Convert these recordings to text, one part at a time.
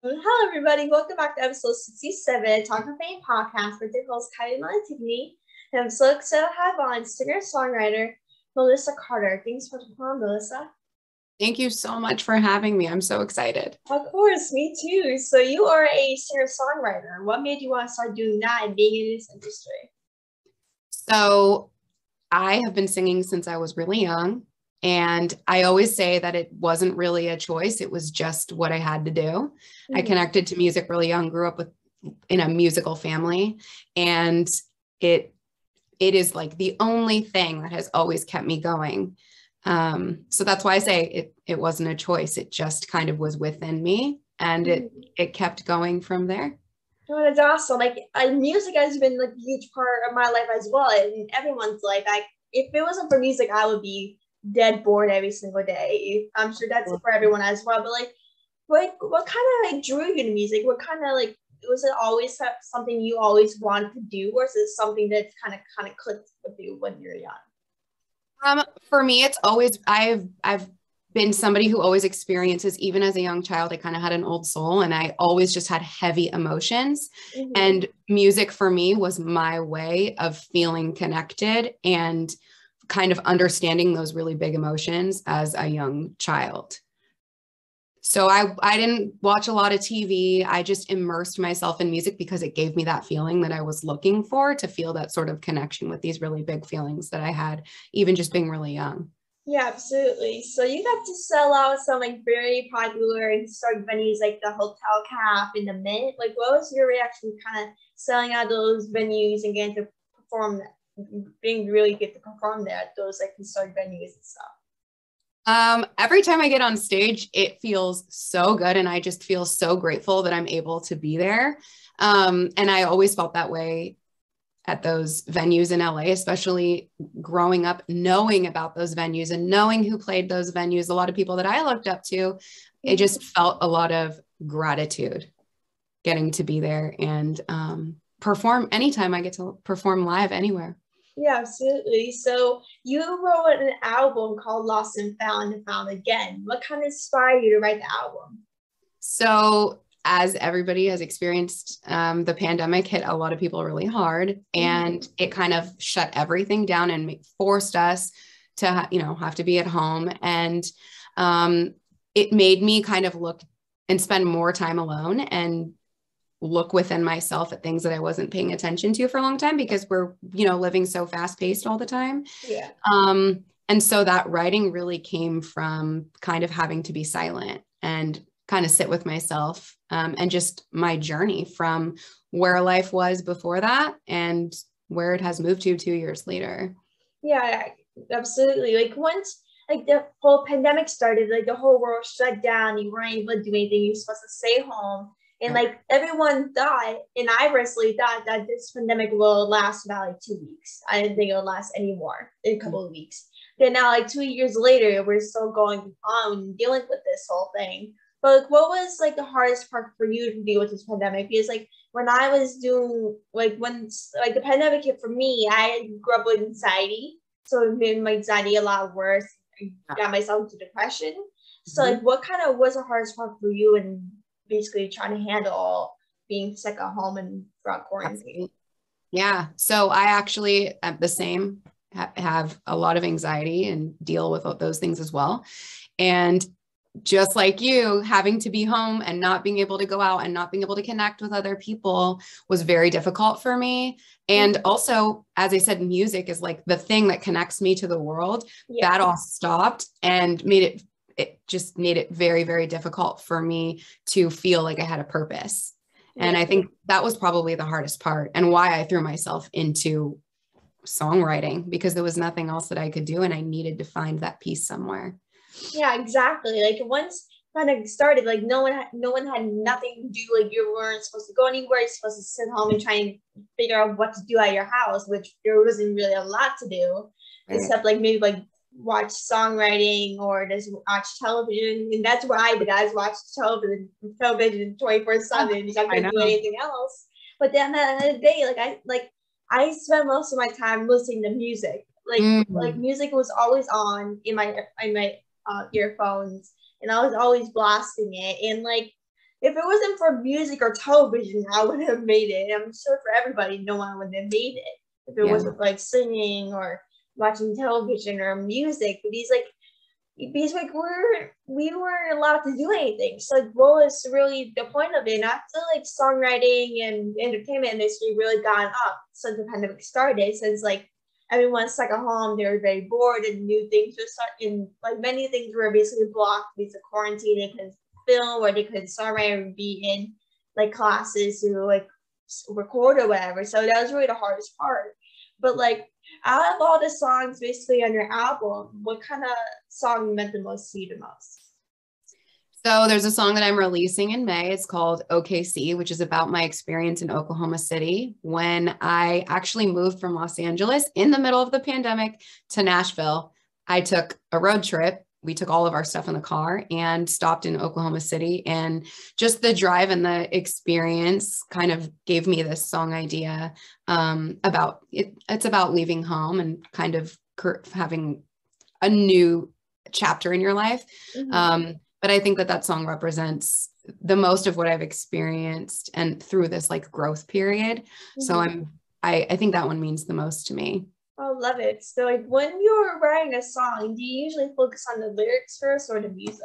Hello, everybody. Welcome back to episode 67, Talkoffamepod podcast with your host, Kylie, and I'm so excited to have on singer-songwriter Melissa Carter. Thanks for coming on, Melissa. Thank you so much for having me. I'm so excited. Of course, me too. So you are a singer-songwriter. What made you want to start doing that and being in this industry? So I have been singing since I was really young. And I always say that it wasn't really a choice. It was just what I had to do. Mm-hmm. I connected to music really young, grew up in a musical family. And it is like the only thing that has always kept me going. So that's why I say it wasn't a choice. It just kind of was within me, and it kept going from there. Oh, that's awesome. Music has been like a huge part of my life as well. And everyone's life. If it wasn't for music, I would be dead bored every single day. I'm sure that's for everyone as well. But what kind of drew you to music? What kind of was it always something you always wanted to do, or is it something that's kind of clicked with you when you're young? For me, it's always I've been somebody who always experiences, even as a young child, I kind of had an old soul, and I always just had heavy emotions. Mm-hmm. And music for me was my way of feeling connected and kind of understanding those really big emotions as a young child. So I didn't watch a lot of TV. I just immersed myself in music because it gave me that feeling that I was looking for, to feel that sort of connection with these really big feelings that I had, even just being really young. Yeah, absolutely. So you got to sell out some very popular and historic venues like the Hotel Cap in the Mint. What was your reaction kind of selling out those venues and getting to perform, being really good to perform there at those historic venues and stuff? Every time I get on stage, it feels so good. And I just feel so grateful that I'm able to be there. And I always felt that way at those venues in LA, especially growing up, knowing about those venues and knowing who played those venues. A lot of people that I looked up to, it just felt a lot of gratitude getting to be there and perform anytime I get to perform live anywhere. Yeah, absolutely. So you wrote an album called Lost and Found Again. What kind of inspired you to write the album? So as everybody has experienced, the pandemic hit a lot of people really hard, and it kind of shut everything down and forced us to, have to be at home. And it made me kind of look and spend more time alone and look within myself at things that I wasn't paying attention to for a long time, because we're, living so fast paced all the time. Yeah. And so that writing really came from kind of having to be silent and kind of sit with myself, and just my journey from where life was before that and where it has moved to 2 years later. Yeah, absolutely. Once the whole pandemic started, the whole world shut down, you weren't able to do anything, you're supposed to stay home. And everyone thought, and I personally thought, that this pandemic will last about 2 weeks. I didn't think it would last any more in a couple of weeks. Then now 2 years later, we're still going on dealing with this whole thing. But what was the hardest part for you to deal with this pandemic? Because when I was doing when the pandemic hit for me, I grew up with anxiety, so it made my anxiety a lot worse. I got myself into depression. So what kind of was the hardest part for you, and basically trying to handle being sick at home and throughout quarantine? Yeah. So I actually at the same have a lot of anxiety and deal with those things as well. And just like you, having to be home and not being able to go out and not being able to connect with other people was very difficult for me. And also, as I said, music is the thing that connects me to the world. Yeah. That all stopped and it just made it very, very difficult for me to feel like I had a purpose. Yeah. And I think that was probably the hardest part, and why I threw myself into songwriting, because there was nothing else that I could do, and I needed to find that peace somewhere. Yeah, exactly. Once kind of started, no one had nothing to do. You weren't supposed to go anywhere. You're supposed to sit home and try and figure out what to do at your house, which there wasn't really a lot to do, except maybe watch songwriting or just watch television. And that's what I did. I was watching television 24/7 because I couldn't do anything else. But then at the end of the day, I spent most of my time listening to music. Music was always on in my earphones, and I was always blasting it. And if it wasn't for music or television, I would have made it. And I'm sure for everybody, no one would have made it if it wasn't like singing or watching television or music. But because like we weren't allowed to do anything. So like, what was really the point of it? And I feel like songwriting and entertainment industry really gone up since the pandemic started. Since like everyone's stuck at home, they were very bored, and new things were starting. Like many things were basically blocked because of quarantine. They couldn't film, or they couldn't songwrite, or be in like classes to like record or whatever. So that was really the hardest part. But like, out of all the songs basically on your album, what kind of song meant the most to you the most? So there's a song that I'm releasing in May. It's called OKC, which is about my experience in Oklahoma City when I actually moved from Los Angeles in the middle of the pandemic to Nashville. I took a road trip. We took all of our stuff in the car and stopped in Oklahoma City, and just the drive and the experience kind of gave me this song idea about it. It's about leaving home and kind of having a new chapter in your life. Mm-hmm. But I think that song represents the most of what I've experienced and through this like growth period. Mm-hmm. So I think that one means the most to me. I love it. So like when you're writing a song, do you usually focus on the lyrics first or the music?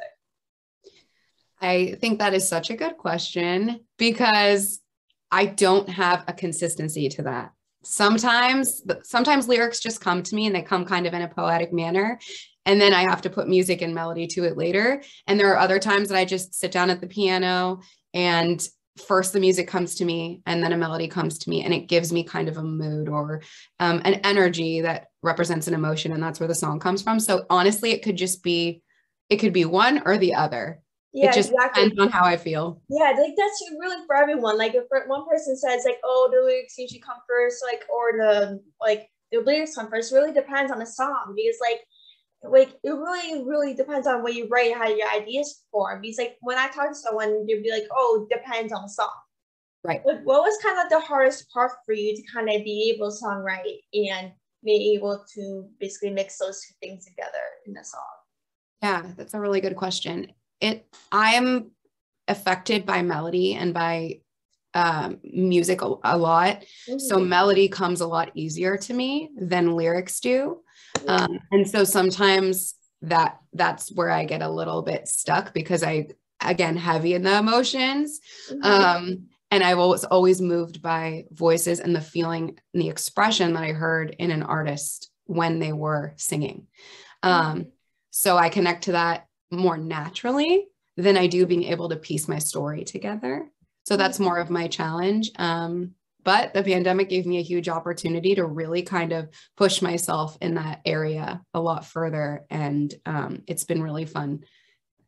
I think that is such a good question because I don't have a consistency to that. Sometimes lyrics just come to me and they come kind of in a poetic manner. And then I have to put music and melody to it later. And there are other times that I just sit down at the piano and first the music comes to me and then a melody comes to me, and it gives me kind of a mood or an energy that represents an emotion. And that's where the song comes from. So honestly, it could be one or the other. Yeah, it just depends on how I feel. Yeah, like that's really for everyone. Like if one person says like, oh, the lyrics usually come first, like, or the lyrics come first, it really depends on the song, because like it really depends on what you write, how your ideas form. Because like when I talk to someone, they'd be like, oh, depends on the song. Right. Like what was kind of the hardest part for you to kind of be able to songwrite and be able to basically mix those two things together in the song? Yeah, that's a really good question. I'm affected by melody and by music a lot. Mm-hmm. So melody comes a lot easier to me than lyrics do. And so sometimes that's where I get a little bit stuck because again, heavy in the emotions. Mm-hmm. And I was always moved by voices and the feeling and the expression that I heard in an artist when they were singing. Mm-hmm. So I connect to that more naturally than I do being able to piece my story together. So that's more of my challenge. But the pandemic gave me a huge opportunity to really kind of push myself in that area a lot further. And it's been really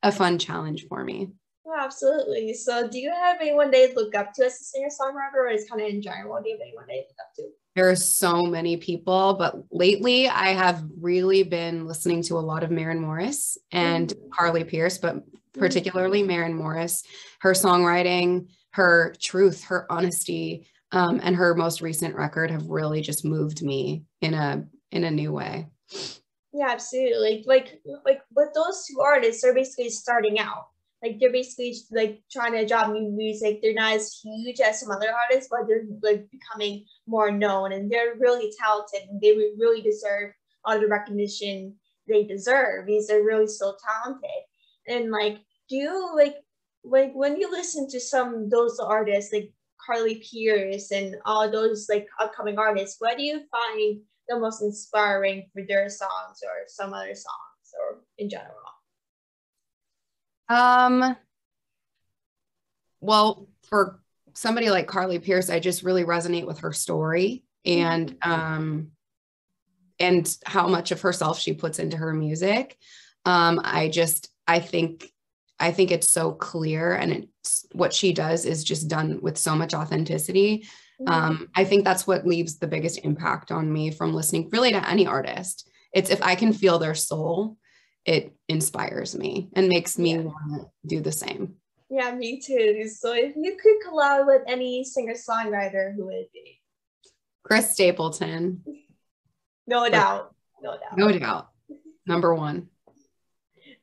a fun challenge for me. Oh, absolutely. So do you have anyone they look up to as a singer-songwriter, or is kind of in general, do you have anyone they look up to? There are so many people, but lately I have really been listening to a lot of Maren Morris and Carly Pearce, but particularly Maren Morris. Her songwriting, her truth, her honesty, and her most recent record have really just moved me in a new way. Yeah, absolutely. Like with those two artists, they're basically starting out. Like they're basically like trying to drop new music. They're not as huge as some other artists, but they're like becoming more known, and they're really talented, and they would really deserve all the recognition they deserve because they're really so talented. And like, do you like when you listen to those artists like Carly Pearce and all those like upcoming artists, what do you find the most inspiring for their songs or some other songs or in general? Well, for somebody like Carly Pearce, I just really resonate with her story and how much of herself she puts into her music. I think it's so clear, and it's what she does is just done with so much authenticity. I think that's what leaves the biggest impact on me from listening really to any artist. It's if I can feel their soul, it inspires me and makes me want to do the same. Yeah, me too. So if you could collab with any singer-songwriter, who would it be? Chris Stapleton. No doubt. No doubt. Number one.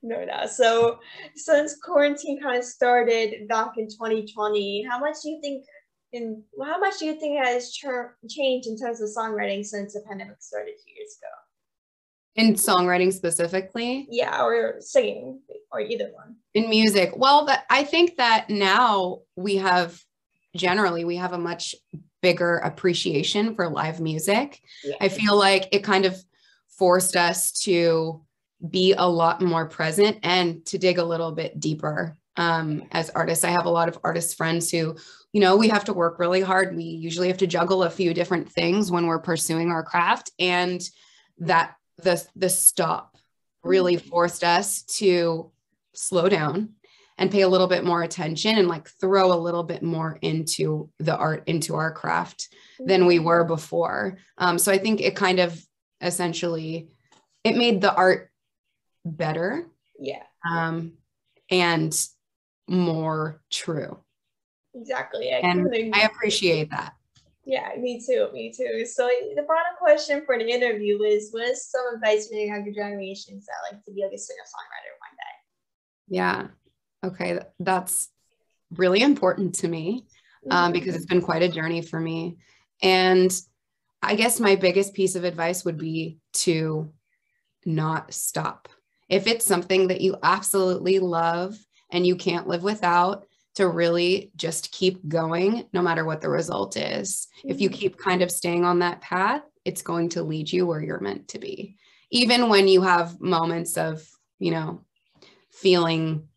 No. So since quarantine kind of started back in 2020, how much do you think has changed in terms of songwriting since the pandemic started 2 years ago? In songwriting specifically? Yeah, or singing, or either one. In music. Well, I think that now we have a much bigger appreciation for live music. Yeah. I feel like it kind of forced us to be a lot more present and to dig a little bit deeper. As artists, I have a lot of artist friends who, we have to work really hard. We usually have to juggle a few different things when we're pursuing our craft, and that the stop really forced us to slow down and pay a little bit more attention and like throw a little bit more into the art, into our craft than we were before. So I think it kind of essentially, it made the art better. Yeah. And more true. Exactly. I appreciate that. Yeah, me too. So the final question for the interview is, what is some advice for the younger generations that like to be like a singer-songwriter one day? Yeah. Okay. That's really important to me because it's been quite a journey for me. And I guess my biggest piece of advice would be to not stop. If it's something that you absolutely love and you can't live without, to really just keep going no matter what the result is. If you keep kind of staying on that path, it's going to lead you where you're meant to be. Even when you have moments of, feeling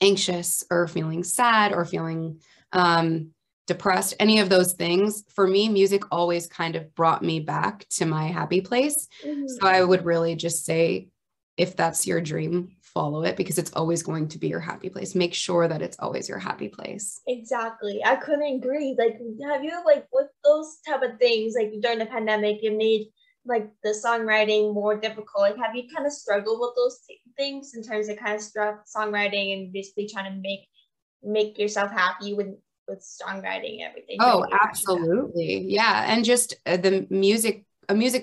anxious or feeling sad or feeling depressed, any of those things, for me, music always kind of brought me back to my happy place. So I would really just say, if that's your dream, follow it, because it's always going to be your happy place. Make sure that it's always your happy place. Exactly. I couldn't agree. Like, have you with those type of things, like during the pandemic, it made like the songwriting more difficult? Like, have you kind of struggled with those things in terms of kind of songwriting and basically trying to make yourself happy with songwriting and everything? Oh, absolutely. Yeah. And just a music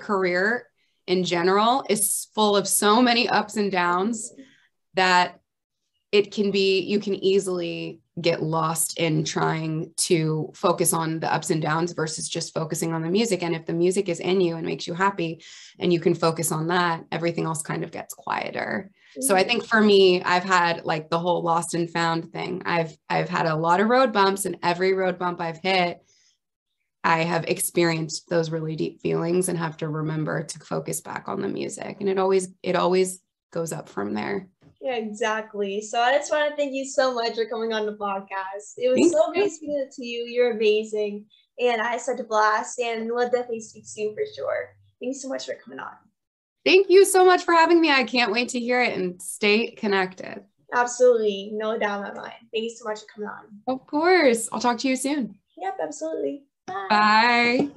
career in general is full of so many ups and downs that you can easily get lost in trying to focus on the ups and downs versus just focusing on the music. And if the music is in you and makes you happy and you can focus on that, everything else kind of gets quieter. So I think for me, I've had like the whole lost and found thing. I've had a lot of road bumps, and every road bump I've hit, I have experienced those really deep feelings and have to remember to focus back on the music. And it always goes up from there. Yeah, exactly. So I just want to thank you so much for coming on the podcast. It was so great speaking to you. You're amazing. And I had such a blast, and we'll definitely speak soon for sure. Thanks so much for coming on. Thank you so much for having me. I can't wait to hear it and stay connected. Absolutely. No doubt in my mind. Thank you so much for coming on. Of course. I'll talk to you soon. Yep, absolutely. Bye. Bye.